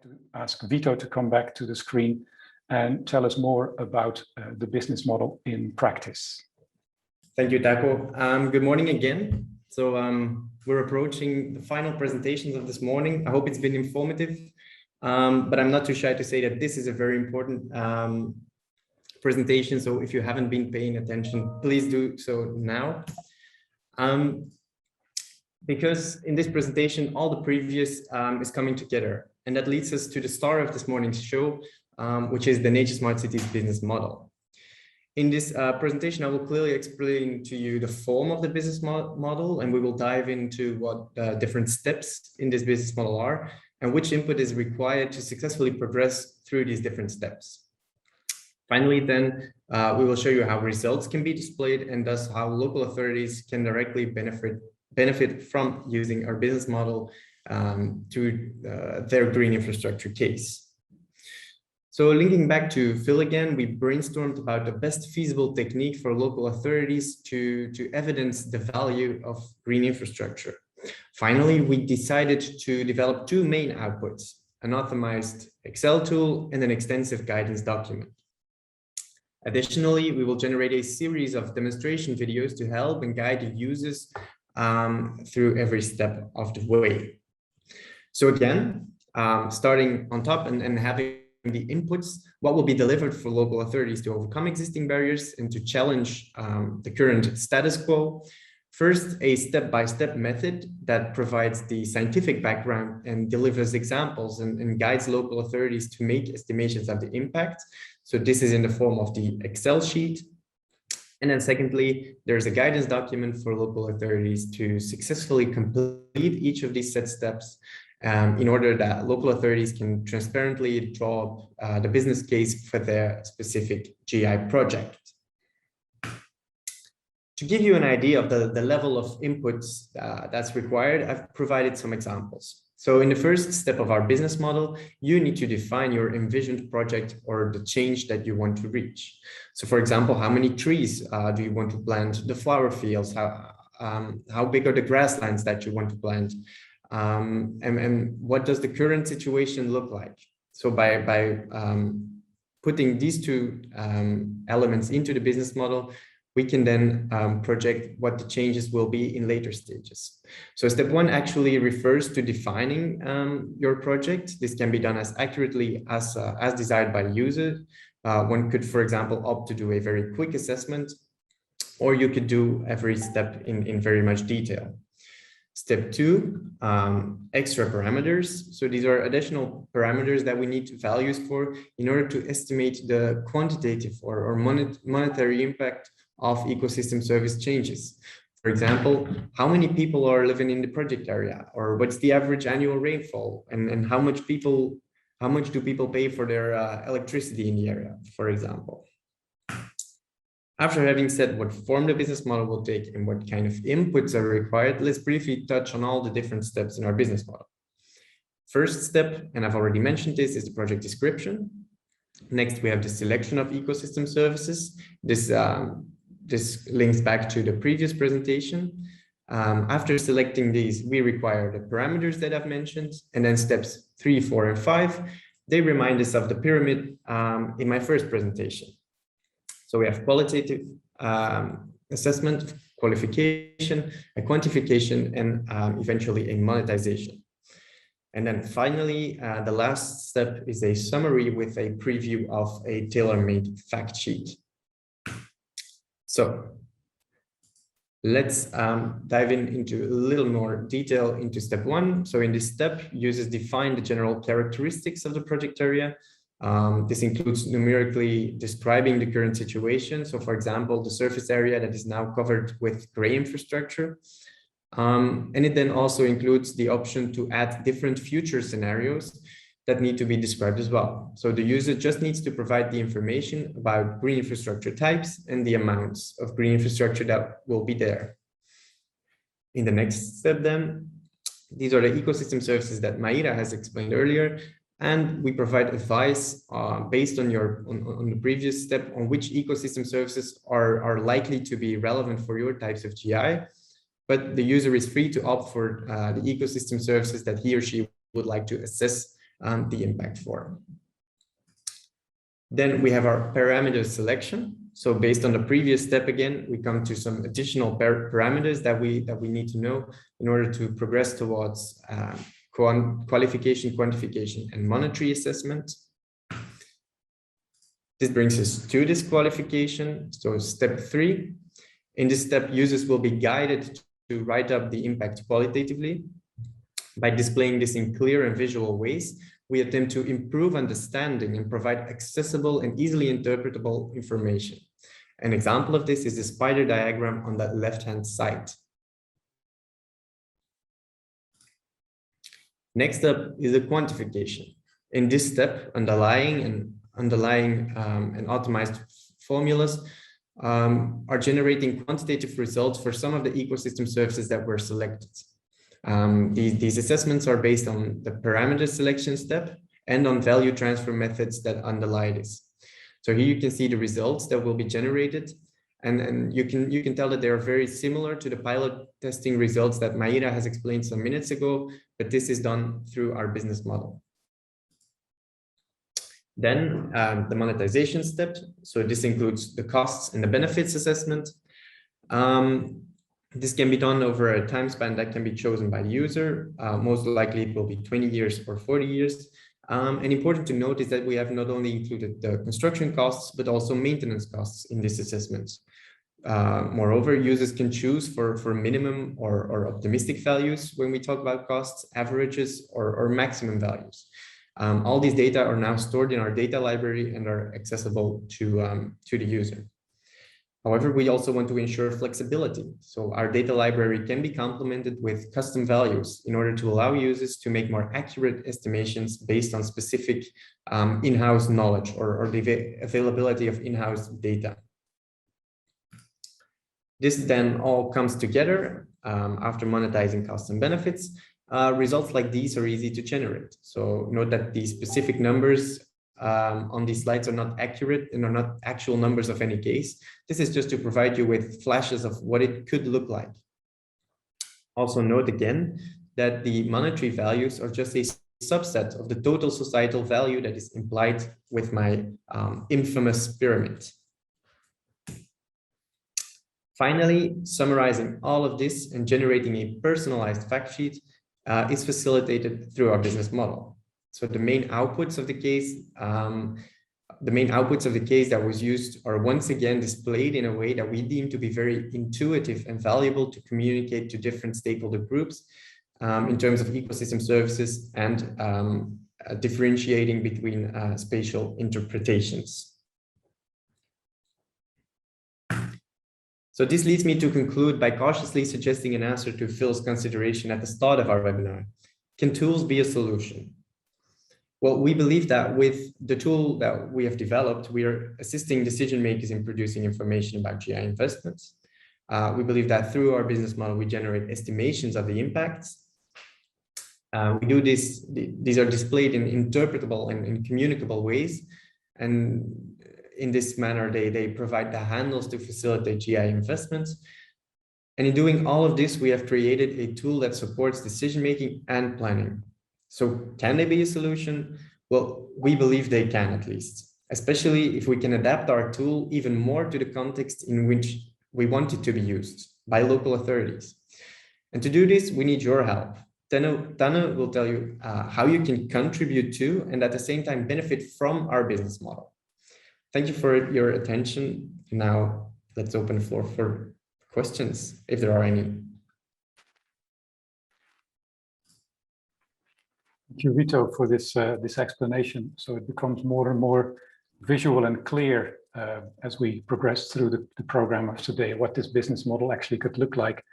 to ask Wito to come back to the screen and tell us more about the business model in practice. Thank you, Tako. Good morning again. So we're approaching the final presentations of this morning. I hope it's been informative, but I'm not too shy to say that this is a very important presentation. So if you haven't been paying attention, please do so now. Because in this presentation, all the previous is coming together. And that leads us to the star of this morning's show, which is the Nature Smart Cities business model. In this presentation, I will clearly explain to you the form of the business model, and we will dive into what different steps in this business model are and which input is required to successfully progress through these different steps. Finally, then, we will show you how results can be displayed and thus how local authorities can directly benefit from using our business model to their green infrastructure case. So linking back to Phil again, we brainstormed about the best feasible technique for local authorities to evidence the value of green infrastructure. Finally, we decided to develop two main outputs, an optimized Excel tool and an extensive guidance document. Additionally, we will generate a series of demonstration videos to help and guide the users through every step of the way. So again, starting on top and having the inputs, what will be delivered for local authorities to overcome existing barriers and to challenge the current status quo. First, a step-by-step method that provides the scientific background and delivers examples and guides local authorities to make estimations of the impact. So this is in the form of the Excel sheet. And then secondly, there's a guidance document for local authorities to successfully complete each of these set steps in order that local authorities can transparently draw up the business case for their specific GI project. To give you an idea of the level of inputs that's required, I've provided some examples. So in the first step of our business model, you need to define your envisioned project or the change that you want to reach. So for example, how many trees do you want to plant, the flower fields, how big are the grasslands that you want to plant, and what does the current situation look like? So by putting these two elements into the business model, we can then project what the changes will be in later stages. So step one actually refers to defining your project. This can be done as accurately as desired by the user. One could, for example, opt to do a very quick assessment, or you could do every step in very much detail. Step two, extra parameters. So these are additional parameters that we need values for in order to estimate the quantitative or monetary impact of ecosystem service changes. For example, how many people are living in the project area, or what's the average annual rainfall, and how much do people pay for their electricity in the area, for example. After having said what form the business model will take and what kind of inputs are required, let's briefly touch on all the different steps in our business model. First step, and I've already mentioned this, is the project description. Next, we have the selection of ecosystem services. This links back to the previous presentation. After selecting these, we require the parameters that I've mentioned, and then steps 3, 4, and 5, they remind us of the pyramid in my first presentation. So we have qualitative assessment, qualification, a quantification, and eventually a monetization. And then finally, the last step is a summary with a preview of a tailor-made fact sheet. So let's dive into a little more detail into step one. So in this step, users define the general characteristics of the project area. This includes numerically describing the current situation. So for example, the surface area that is now covered with gray infrastructure. And it then also includes the option to add different future scenarios that need to be described as well. So the user just needs to provide the information about green infrastructure types and the amounts of green infrastructure that will be there. In the next step then, these are the ecosystem services that Maira has explained earlier, and we provide advice based on the previous step on which ecosystem services are likely to be relevant for your types of GI, but the user is free to opt for the ecosystem services that he or she would like to assess the impact for. Then we have our parameter selection. So based on the previous step again, we come to some additional parameters that we need to know in order to progress towards qualification, quantification, and monetary assessment. This brings us to this qualification. So step 3. In this step, users will be guided to write up the impact qualitatively. By displaying this in clear and visual ways, we attempt to improve understanding and provide accessible and easily interpretable information. An example of this is the spider diagram on the left-hand side. Next up is the quantification. In this step, underlying and optimized formulas are generating quantitative results for some of the ecosystem services that were selected. These assessments are based on the parameter selection step and on value transfer methods that underlie this. So here you can see the results that will be generated, and you can tell that they are very similar to the pilot testing results that Mayra has explained some minutes ago, but this is done through our business model. Then the monetization step. So this includes the costs and the benefits assessment. This can be done over a time span that can be chosen by the user. Most likely it will be 20 years or 40 years. And important to note is that we have not only included the construction costs, but also maintenance costs in this assessment. Moreover, users can choose for minimum or optimistic values when we talk about costs, averages, or maximum values. All these data are now stored in our data library and are accessible to the user. However, we also want to ensure flexibility. So our data library can be complemented with custom values in order to allow users to make more accurate estimations based on specific in-house knowledge or the availability of in-house data. This then all comes together after monetizing costs and benefits. Results like these are easy to generate. So note that these specific numbers on these slides are not accurate and are not actual numbers of any case. This is just to provide you with flashes of what it could look like. Also note again that the monetary values are just a subset of the total societal value that is implied with my infamous pyramid. Finally, summarizing all of this and generating a personalized fact sheet is facilitated through our business model. So the main outputs of the case, that was used are once again displayed in a way that we deem to be very intuitive and valuable to communicate to different stakeholder groups in terms of ecosystem services and differentiating between spatial interpretations. So this leads me to conclude by cautiously suggesting an answer to Phil's consideration at the start of our webinar. Can tools be a solution? Well, we believe that with the tool that we have developed, we are assisting decision makers in producing information about GI investments. We believe that through our business model, we generate estimations of the impacts. We do this, these are displayed in interpretable and in communicable ways. And in this manner, they provide the handles to facilitate GI investments. And in doing all of this, we have created a tool that supports decision-making and planning. So can they be a solution? Well, we believe they can at least, especially if we can adapt our tool even more to the context in which we want it to be used by local authorities. And to do this, we need your help. Tanne will tell you how you can contribute to and at the same time benefit from our business model. Thank you for your attention. Now let's open the floor for questions, if there are any. Thank you, Wito, for this explanation. So it becomes more and more visual and clear as we progress through the program of today, what this business model actually could look like